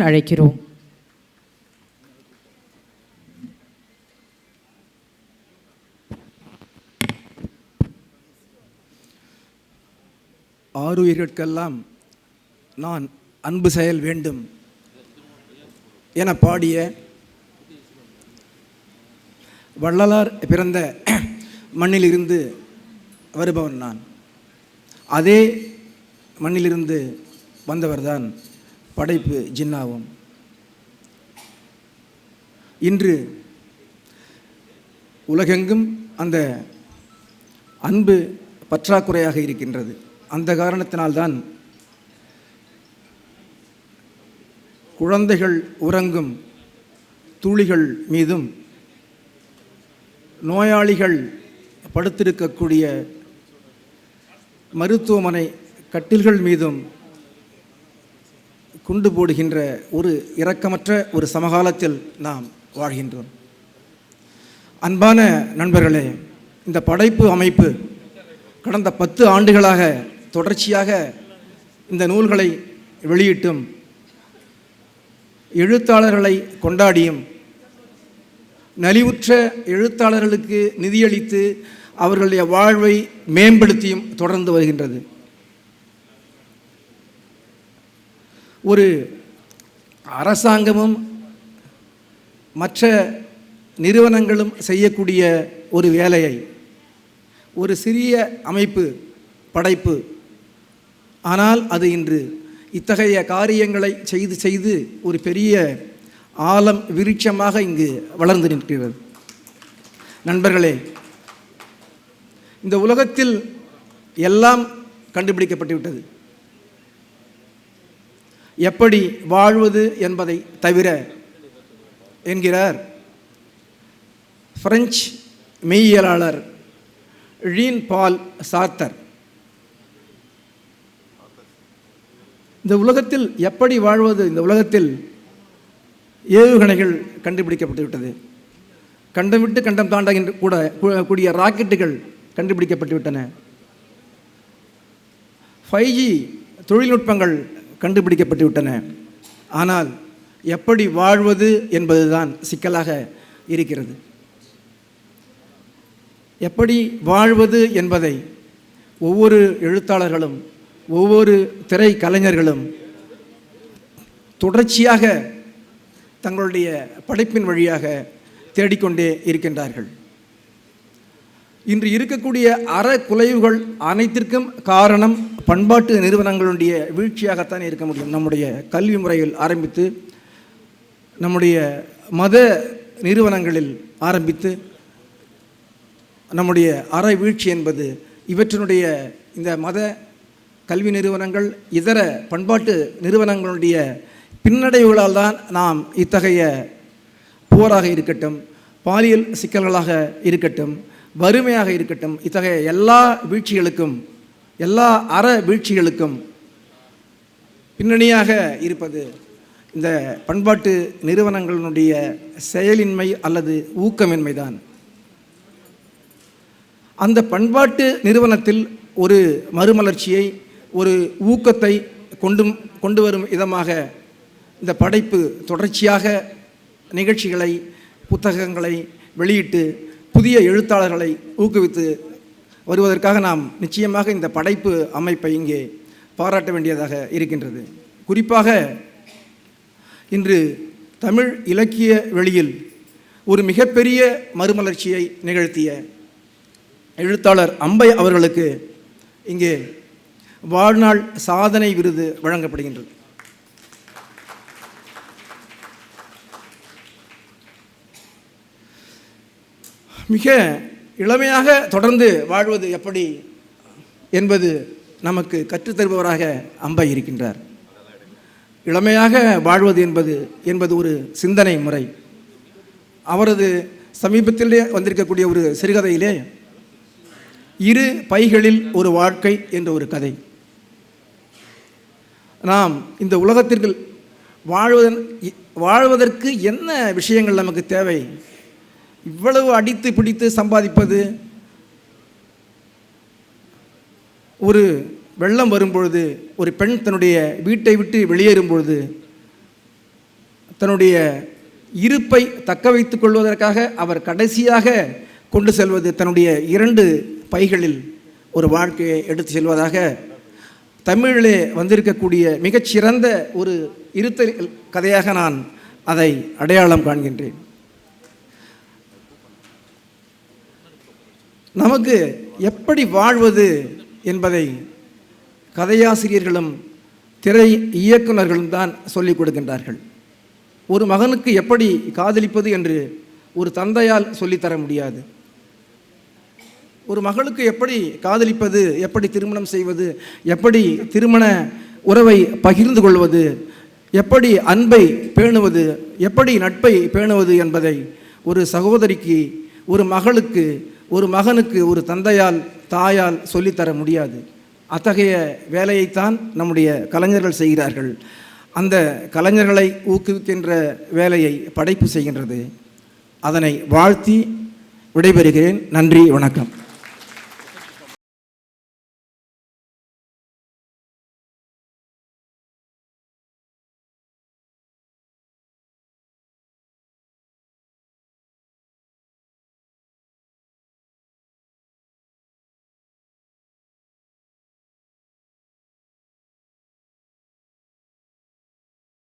அழைக்கிறோம். ஆருயிர்கட்கெல்லாம் நான் அன்பு செயல் வேண்டும் என பாடிய வள்ளலார் பிறந்த மண்ணிலிருந்து வருபவன் நான். அதே மண்ணிலிருந்து வந்தவர்தான் படைப்பு ஜின்னாவும். இன்று உலகெங்கும் அந்த அன்பு பற்றாக்குறையாக இருக்கின்றது. அந்த காரணத்தினால்தான் குழந்தைகள் உறங்கும் துளிகள் மீதும் நோயாளிகள் படுத்திருக்கக்கூடிய மருத்துவமனை கட்டில்கள் மீதும் குண்டு போடுகின்ற ஒரு இரக்கமற்ற ஒரு சமகாலத்தில் நாம் வாழ்கின்றோம். அன்பான நண்பர்களே, இந்த படைப்பு அமைப்பு கடந்த 10 ஆண்டுகளாக தொடர்ச்சியாக இந்த நூல்களை வெளியிட்டும் எழுத்தாளர்களை கொண்டாடியும் நலிவுற்ற எழுத்தாளர்களுக்கு நிதியளித்து அவர்களுடைய வாழ்வை மேம்படுத்தியும் தொடர்ந்து வருகின்றது. ஒரு அரசாங்கமும் மற்ற நிறுவனங்களும் செய்யக்கூடிய ஒரு வேலையை ஒரு சிறிய அமைப்பு படைப்பு, ஆனால் அது இன்று இத்தகைய காரியங்களை செய்து செய்து ஒரு பெரிய ஆலம் விருட்சமாக இங்கு வளர்ந்து நிற்கிறது. நண்பர்களே, இந்த உலகத்தில் எல்லாம் கண்டுபிடிக்கப்பட்டுவிட்டது. எப்படி வாழ்வது என்பதை தவிர என்கிறார் பிரெஞ்சு மெய்யியலாளர் ஜீன் பால் சார்த்தர். இந்த உலகத்தில் எப்படி வாழ்வது, இந்த உலகத்தில் ஏவுகணைகள் கண்டுபிடிக்கப்பட்டுவிட்டது. கண்டம் விட்டு கண்டம் தாண்டுகின்ற கூடிய ராக்கெட்டுகள் கண்டுபிடிக்கப்பட்டுவிட்டன. 5G தொழில்நுட்பங்கள் கண்டுபிடிக்கப்பட்டுவிட்டன. ஆனால் எப்படி வாழ்வது என்பதுதான் சிக்கலாக இருக்கிறது. எப்படி வாழ்வது என்பதை ஒவ்வொரு எழுத்தாளர்களும் ஒவ்வொரு திரை கலைஞர்களும் தொடர்ச்சியாக தங்களுடைய படைப்பின் வழியாக தேடிக்கொண்டே இருக்கின்றார்கள். இன்று இருக்கக்கூடிய அறக்குலைவுகள் அனைத்திற்கும் காரணம் பண்பாட்டு நிறுவனங்களுடைய வீழ்ச்சியாகத்தான் இருக்க முடியும். நம்முடைய கல்வி முறையில் ஆரம்பித்து நம்முடைய மத நிறுவனங்களில் ஆரம்பித்து நம்முடைய அற வீழ்ச்சி என்பது இவற்றினுடைய இந்த மத கல்வி நிறுவனங்கள் இதர பண்பாட்டு நிறுவனங்களுடைய பின்னடைவுகளால் தான் நாம் இத்தகைய போராக இருக்கட்டும், பாலியல் சிக்கல்களாக இருக்கட்டும், வறுமையாக இருக்கட்டும், இத்தகைய எல்லா வீழ்ச்சிகளுக்கும் எல்லா அற வீழ்ச்சிகளுக்கும் பின்னணியாக இருப்பது இந்த பண்பாட்டு நிறுவனங்களினுடைய செயலின்மை அல்லது ஊக்கமின்மை தான். அந்த பண்பாட்டு நிறுவனத்தில் ஒரு மறுமலர்ச்சியை ஒரு ஊக்கத்தை கொண்டு வரும் விதமாக இந்த படைப்பு தொடர்ச்சியாக நிகழ்ச்சிகளை புத்தகங்களை வெளியிட்டு புதிய எழுத்தாளர்களை ஊக்குவித்து வருவதற்காக நாம் நிச்சயமாக இந்த படைப்பு அமைப்பை இங்கே பாராட்ட வேண்டியதாக இருக்கின்றது. குறிப்பாக இன்று தமிழ் இலக்கிய வெளியில் ஒரு மிகப்பெரிய மறுமலர்ச்சியை நிகழ்த்திய எழுத்தாளர் அம்பை அவர்களுக்கு இங்கே வாழ்நாள் சாதனை விருது வழங்கப்படுகின்றது. மிக இளமையாக தொடர்ந்து வாழ்வது எப்படி என்பது நமக்கு கற்றுத்தருபவராக அம்பை இருக்கின்றார். இளமையாக வாழ்வது என்பது ஒரு சிந்தனை முறை. அவரது சமீபத்திலே வந்திருக்கக்கூடிய ஒரு சிறுகதையிலே 2 பைகளில் ஒரு வாழ்க்கை என்ற ஒரு கதை. நாம் இந்த உலகத்திற்கு வாழ்வதற்கு என்ன விஷயங்கள் நமக்கு தேவை? இவ்வளவு அடித்து பிடித்து சம்பாதிப்பது, ஒரு வெள்ளம் வரும்பொழுது ஒரு பெண் தன்னுடைய வீட்டை விட்டு வெளியேறும் பொழுது தன்னுடைய இருப்பை தக்க வைத்துக் கொள்வதற்காக அவர் கடைசியாக கொண்டு செல்வது தன்னுடைய 2 பைகளில் ஒரு வாழ்க்கையை எடுத்து செல்வதாக தமிழிலே வந்திருக்கக்கூடிய மிகச்சிறந்த ஒரு இருத்தல் கதையாக நான் அதை அடையாளம் காண்கின்றேன். நமக்கு எப்படி வாழ்வது என்பதை கதையாசிரியர்களும் திரை இயக்குநர்களும் தான் சொல்லிக் கொடுக்கின்றார்கள். ஒரு மகனுக்கு எப்படி காதலிப்பது என்று ஒரு தந்தையால் சொல்லித்தர முடியாது. ஒரு மகளுக்கு எப்படி காதலிப்பது, எப்படி திருமணம் செய்வது, எப்படி திருமண உறவை பகிர்ந்து கொள்வது, எப்படி அன்பை பேணுவது, எப்படி நட்பை பேணுவது என்பதை ஒரு சகோதரிக்கு, ஒரு மகளுக்கு, ஒரு மகனுக்கு ஒரு தந்தையால் தாயால் சொல்லித்தர முடியாது. அத்தகைய வேலையைத்தான் நம்முடைய கலைஞர்கள் செய்கிறார்கள். அந்த கலைஞர்களை ஊக்குவிக்கின்ற வேலையை படைப்பு செய்கின்றது. அதனை வாழ்த்தி விடைபெறுகிறேன். நன்றி, வணக்கம்.